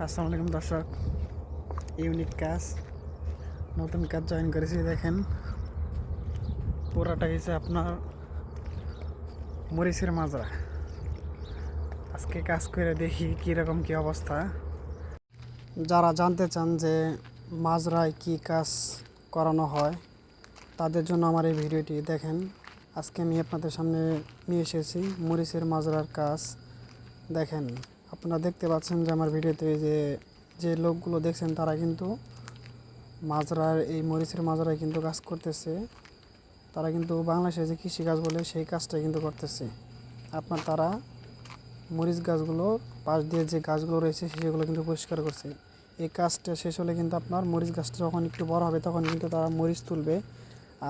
আসসালামু আলাইকুম দর্শক। ইউনিক কাজ, নতুন কাজ জয়েন করেছি। দেখেন, পুরাটা হয়েছে আপনার মরিচের মাজরা। আজকে কাজ করে দেখি কীরকম কী অবস্থা। যারা জানতে চান যে মাজরায় কী কাজ করানো হয়, তাদের জন্য আমার এই ভিডিওটি দেখেন। আজকে আমি আপনাদের সামনে নিয়ে এসেছি মরিচের মাজরার কাজ। দেখেন, আপনারা দেখতে পাচ্ছেন যে আমার ভিডিওতে যে লোকগুলো দেখছেন তারা কিন্তু মাজরার এই মরিচের মাজরায় কিন্তু কাজ করতেছে। তারা কিন্তু বাংলাদেশে যে কৃষিকাজ বলে সেই কাজটাই কিন্তু করতেছে। তারা মরিচ গাছগুলো পাশ দিয়ে যে গাছগুলো রয়েছে সেগুলো কিন্তু পরিষ্কার করছে। এই কাজটা শেষ হলে কিন্তু আপনার মরিচ গাছটা যখন একটু বড় হবে তখন কিন্তু তারা মরিচ তুলবে।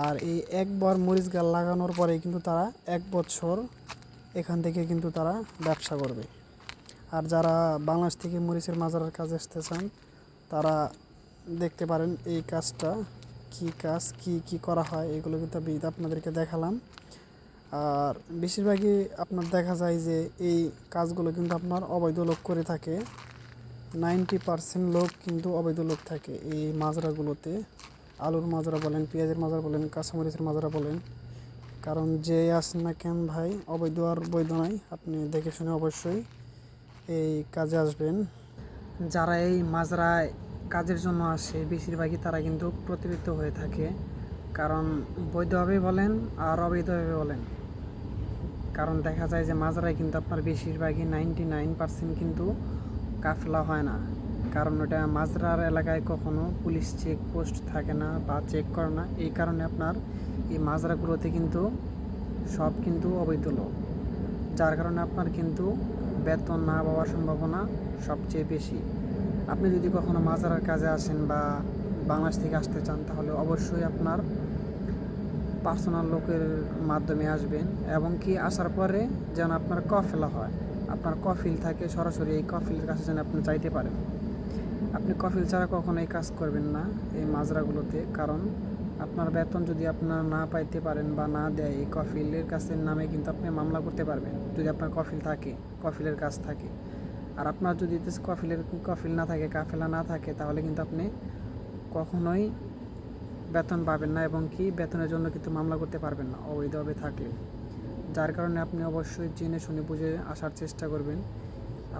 আর এই একবার মরিচ গাছ লাগানোর পরে কিন্তু তারা 1 বছর এখান থেকে কিন্তু তারা ব্যবসা করবে। আর যারা বাংলাদেশ থেকে মরিচের মাজরার কাজ আসতে চান তারা দেখতে পারেন এই কাজটা কি কাজ, কি করা হয়, এগুলো কিন্তু আমি আপনাদেরকে দেখালাম। আর বেশিরভাগই আপনার দেখা যায় যে এই কাজগুলো কিন্তু আপনার অবৈধ লোক করে থাকে। 90% লোক কিন্তু অবৈধ লোক থাকে এই মাজরাগুলোতে। আলুর মাজরা বলেন, পেঁয়াজের মাজরা বলেন, কাঁচামরিচের মাজরা বলেন। কারণ যে আসেন না কেন ভাই, অবৈধ আর বৈধ নাই। আপনি দেখে শুনে অবশ্যই এই কাজে আসবেন। যারা এই মাজরায় কাজের জন্য আসে বেশিরভাগই তারা কিন্তু প্রতারিত হয়ে থাকে। কারণ বৈধভাবে বলেন আর অবৈধভাবে বলেন, কারণ দেখা যায় যে মাজরায় কিন্তু আপনার বেশিরভাগই 99% কিন্তু কাফেলা হয় না। কারণ ওটা মাজরার এলাকায় কখনো পুলিশ চেকপোস্ট থাকে না বা চেক করে না। এই কারণে আপনার এই মাজরাগুলোতে কিন্তু সব কিন্তু অবৈধ লোক, যার কারণে আপনার কিন্তু বেতন না পাওয়ার সম্ভাবনা সবচেয়ে বেশি। আপনি যদি কখনো মাজরার কাজে আসেন বা বাংলাদেশ থেকে আসতে চান তাহলে অবশ্যই আপনার পার্সোনাল লোকের মাধ্যমে আসবেন, এবং কি আসার পরে যেন আপনার কফিলা হয়, আপনার কফিল থাকে, সরাসরি এই কফিলের কাছে যেন আপনি চাইতে পারেন। আপনি কফিল ছাড়া কখনো এই কাজ করবেন না এই মাজরাগুলোতে। কারণ আপনার বেতন যদি আপনার না পাইতে পারেন বা না দেয়, এই কফিলের কাছের নামে কিন্তু আপনি মামলা করতে পারবেন যদি আপনার কফিল থাকে, কফিলের কাজ থাকে। আর আপনার যদি কফিল না থাকে, কাফেলা না থাকে, তাহলে কিন্তু আপনি কখনোই বেতন পাবেন না, এবং কি বেতনের জন্য কিন্তু মামলা করতে পারবেন না অবৈধভাবে থাকলে। যার কারণে আপনি অবশ্যই জেনে শুনে বুঝে আসার চেষ্টা করবেন।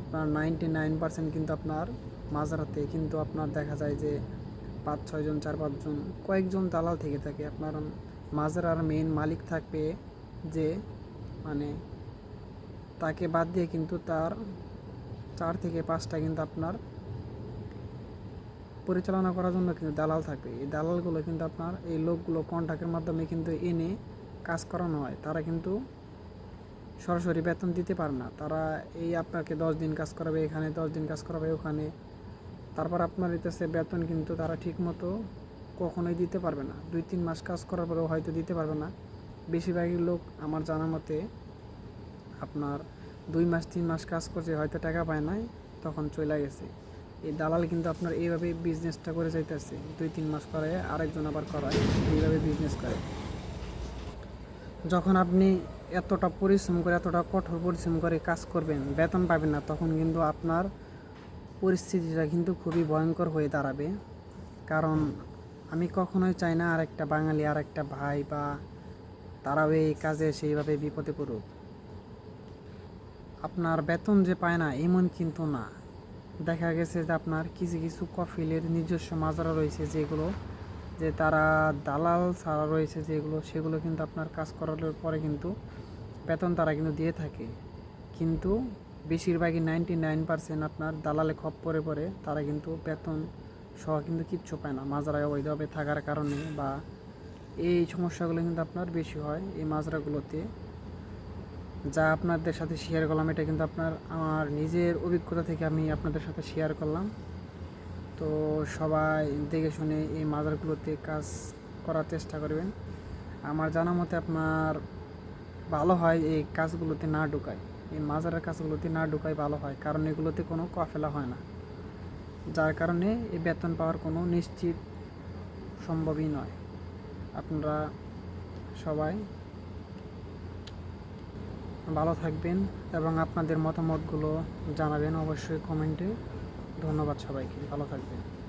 আপনার 99% কিন্তু আপনার মাজরাতে কিন্তু আপনার দেখা যায় যে 5-6 জন, 4-5 জন, কয়েকজন দালাল থেকে থাকে। আপনার মাজরার মেইন মালিক থাকবে যে, মানে তাকে বাদ দিয়ে কিন্তু তার 4 থেকে 5টা কিন্তু আপনার পরিচালনা করার জন্য কিন্তু দালাল থাকবে। এই দালালগুলো কিন্তু আপনার এই লোকগুলো কন্ট্রাক্টের মাধ্যমে কিন্তু এনে কাজ করানো হয়। তারা কিন্তু সরাসরি বেতন দিতে পারে না। তারা এই আপনাকে 10 দিন কাজ করাবে এখানে, 10 দিন কাজ করাবে ওখানে, তারপর আপনার দিতেছে বেতন কিন্তু তারা ঠিক মতো কখনোই দিতে পারবে না। 2-3 মাস কাজ করার পরেও হয়তো দিতে পারবে না। বেশিরভাগই লোক আমার জানা মতে আপনার 2 মাস 3 মাস কাজ করছে, হয়তো টাকা পায় নাই, তখন চলে গেছে। এই দালাল কিন্তু আপনার এইভাবে বিজনেসটা করে যাইতেছে। 2-3 মাস করে আরেকজন আবার করায়, এইভাবে বিজনেস করে। যখন আপনি এতটা পরিশ্রম করে, এতটা কঠোর পরিশ্রম করে কাজ করবেন, বেতন পাবেন না, তখন কিন্তু আপনার পরিস্থিতিটা কিন্তু খুবই ভয়ঙ্কর হয়ে দাঁড়াবে। কারণ আমি কখনোই চাই না আরেকটা বাঙালি, আরেকটা ভাই বা তারাও এই কাজে সেইভাবে বিপদে পড়ুক। আপনার বেতন যে পায় না এমন কিন্তু না। দেখা গেছে যে আপনার কিছু কিছু কফিলের নিজস্ব মাজরা রয়েছে যেগুলো, যে তারা দালাল ছাড়া রয়েছে যেগুলো, সেগুলো কিন্তু আপনার কাজ করার পরে কিন্তু বেতন তারা কিন্তু দিয়ে থাকে। কিন্তু বেশিরভাগই 99% আপনার দালালে খপ্পরে পড়ে, তারা কিন্তু বেতন সহ কিন্তু কিচ্ছু পায় না মাজরায় অবৈধভাবে থাকার কারণে। বা এই সমস্যাগুলো কিন্তু আপনার বেশি হয় এই মাজরাগুলোতে। যা আপনাদের সাথে শেয়ার করলাম এটা কিন্তু আপনার আমার নিজের অভিজ্ঞতা থেকে আমি আপনাদের সাথে শেয়ার করলাম। তো সবাই দেখে শুনে এই মাজারগুলোতে কাজ করার চেষ্টা করবেন। আমার জানা মতে আপনার ভালো হয় এই কাজগুলোতে না ঢুকায়, এই মাজারের কাজগুলোতে না ঢুকায় ভালো হয়। কারণ এগুলোতে কোনো কাফেলা হয় না, যার কারণে এই বেতন পাওয়ার কোনো নিশ্চিত সম্ভবই নয়। আপনারা সবাই ভালো থাকবেন এবং আপনাদের মতামতগুলো জানাবেন অবশ্যই কমেন্টে। ধন্যবাদ সবাইকে, ভালো থাকবেন।